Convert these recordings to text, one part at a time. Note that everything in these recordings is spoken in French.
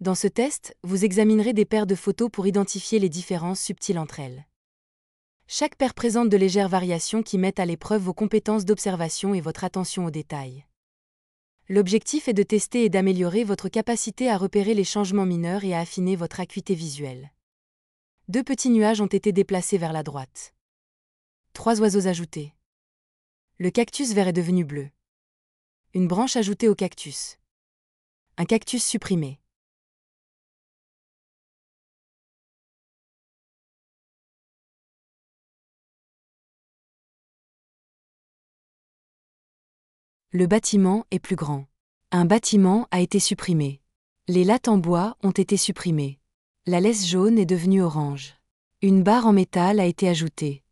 Dans ce test, vous examinerez des paires de photos pour identifier les différences subtiles entre elles. Chaque paire présente de légères variations qui mettent à l'épreuve vos compétences d'observation et votre attention aux détails. L'objectif est de tester et d'améliorer votre capacité à repérer les changements mineurs et à affiner votre acuité visuelle. 2 petits nuages ont été déplacés vers la droite. 3 oiseaux ajoutés. Le cactus vert est devenu bleu. Une branche ajoutée au cactus. Un cactus supprimé. Le bâtiment est plus grand. Un bâtiment a été supprimé. Les lattes en bois ont été supprimées. La laisse jaune est devenue orange. Une barre en métal a été ajoutée.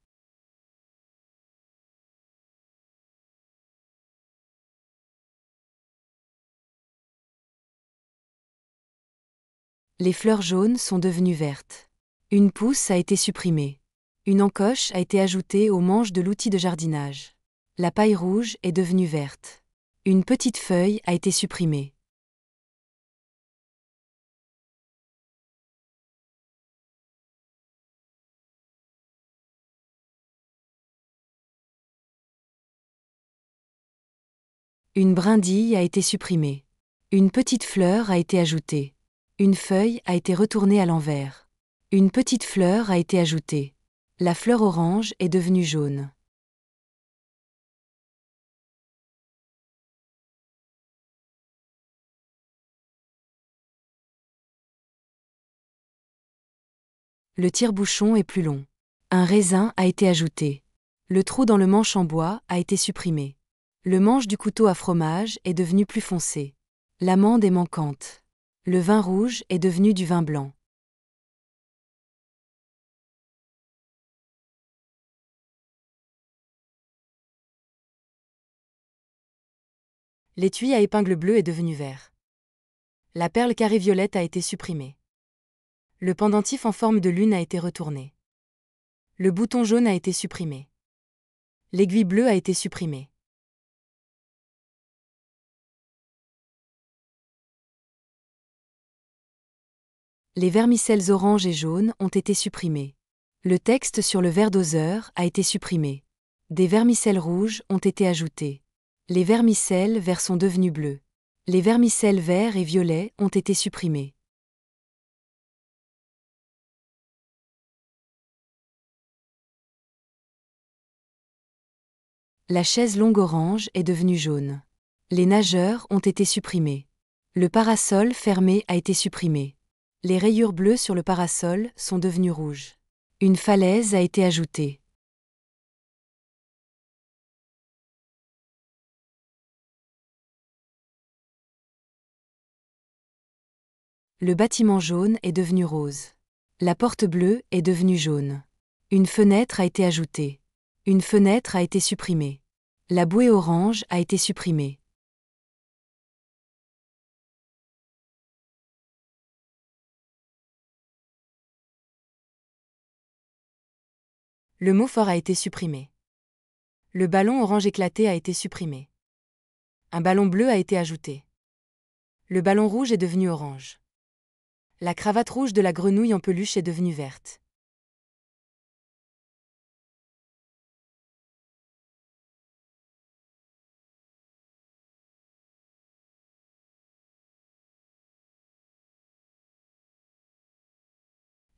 Les fleurs jaunes sont devenues vertes. Une pousse a été supprimée. Une encoche a été ajoutée au manche de l'outil de jardinage. La paille rouge est devenue verte. Une petite feuille a été supprimée. Une brindille a été supprimée. Une petite fleur a été ajoutée. Une feuille a été retournée à l'envers. Une petite fleur a été ajoutée. La fleur orange est devenue jaune. Le tire-bouchon est plus long. Un raisin a été ajouté. Le trou dans le manche en bois a été supprimé. Le manche du couteau à fromage est devenu plus foncé. L'amande est manquante. Le vin rouge est devenu du vin blanc. L'étui à épingle bleue est devenu vert. La perle carrée violette a été supprimée. Le pendentif en forme de lune a été retourné. Le bouton jaune a été supprimé. L'aiguille bleue a été supprimée. Les vermicelles orange et jaune ont été supprimés. Le texte sur le verre doseur a été supprimé. Des vermicelles rouges ont été ajoutés. Les vermicelles verts sont devenus bleus. Les vermicelles verts et violets ont été supprimés. La chaise longue orange est devenue jaune. Les nageurs ont été supprimés. Le parasol fermé a été supprimé. Les rayures bleues sur le parasol sont devenues rouges. Une falaise a été ajoutée. Le bâtiment jaune est devenu rose. La porte bleue est devenue jaune. Une fenêtre a été ajoutée. Une fenêtre a été supprimée. La bouée orange a été supprimée. Le mot fort a été supprimé. Le ballon orange éclaté a été supprimé. Un ballon bleu a été ajouté. Le ballon rouge est devenu orange. La cravate rouge de la grenouille en peluche est devenue verte.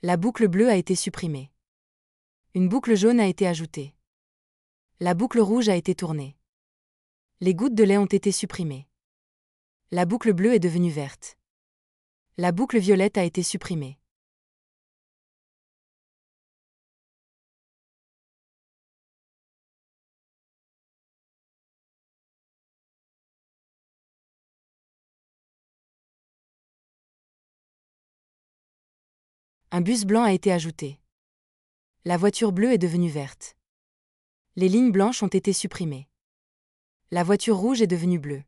La boucle bleue a été supprimée. Une boucle jaune a été ajoutée. La boucle rouge a été tournée. Les gouttes de lait ont été supprimées. La boucle bleue est devenue verte. La boucle violette a été supprimée. Un bus blanc a été ajouté. La voiture bleue est devenue verte. Les lignes blanches ont été supprimées. La voiture rouge est devenue bleue.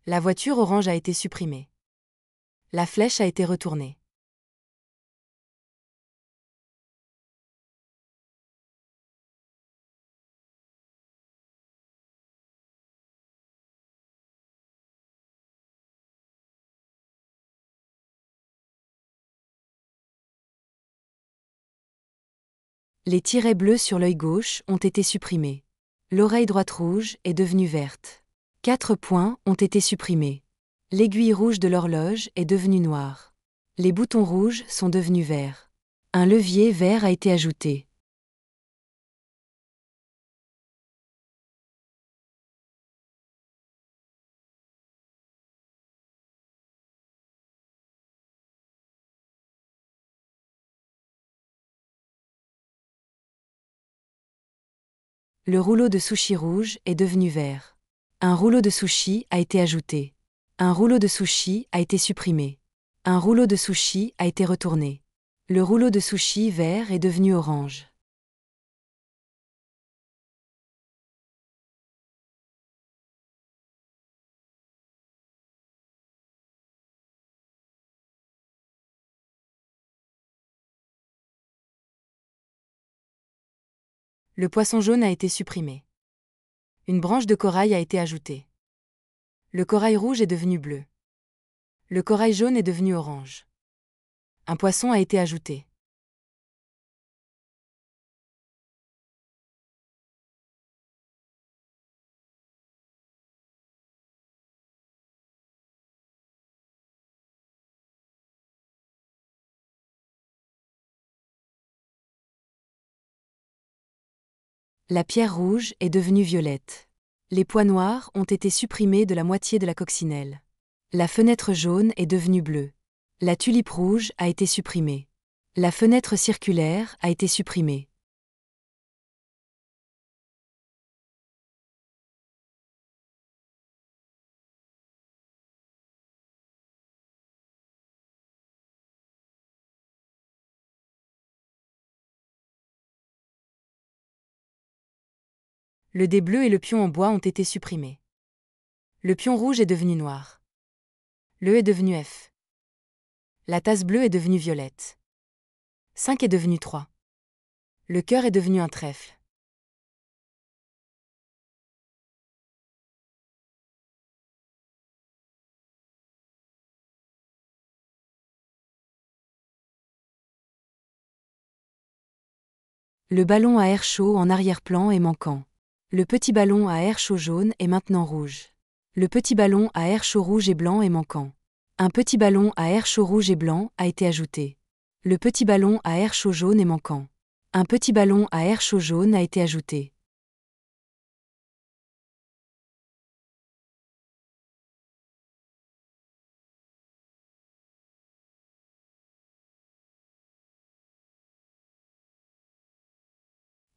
La voiture orange a été supprimée. La flèche a été retournée. Les tirets bleus sur l'œil gauche ont été supprimés. L'oreille droite rouge est devenue verte. 4 points ont été supprimés. L'aiguille rouge de l'horloge est devenue noire. Les boutons rouges sont devenus verts. Un levier vert a été ajouté. Le rouleau de sushi rouge est devenu vert. Un rouleau de sushi a été ajouté. Un rouleau de sushi a été supprimé. Un rouleau de sushi a été retourné. Le rouleau de sushi vert est devenu orange. Le poisson jaune a été supprimé. Une branche de corail a été ajoutée. Le corail rouge est devenu bleu. Le corail jaune est devenu orange. Un poisson a été ajouté. La pierre rouge est devenue violette. Les pois noirs ont été supprimés de la moitié de la coccinelle. La fenêtre jaune est devenue bleue. La tulipe rouge a été supprimée. La fenêtre circulaire a été supprimée. Le dé bleu et le pion en bois ont été supprimés. Le pion rouge est devenu noir. Le E est devenu F. La tasse bleue est devenue violette. 5 est devenu 3. Le cœur est devenu un trèfle. Le ballon à air chaud en arrière-plan est manquant. Le petit ballon à air chaud jaune est maintenant rouge. Le petit ballon à air chaud rouge et blanc est manquant. Un petit ballon à air chaud rouge et blanc a été ajouté. Le petit ballon à air chaud jaune est manquant. Un petit ballon à air chaud jaune a été ajouté.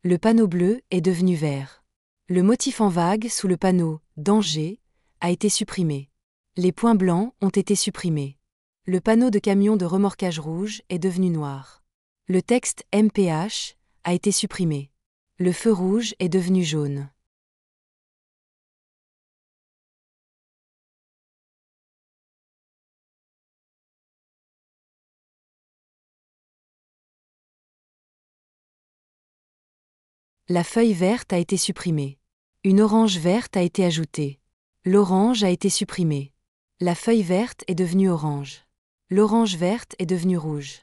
Le panneau bleu est devenu vert. Le motif en vague sous le panneau « Danger » a été supprimé. Les points blancs ont été supprimés. Le panneau de camion de remorquage rouge est devenu noir. Le texte MPH a été supprimé. Le feu rouge est devenu jaune. La feuille verte a été supprimée. Une orange verte a été ajoutée. L'orange a été supprimée. La feuille verte est devenue orange. L'orange verte est devenue rouge.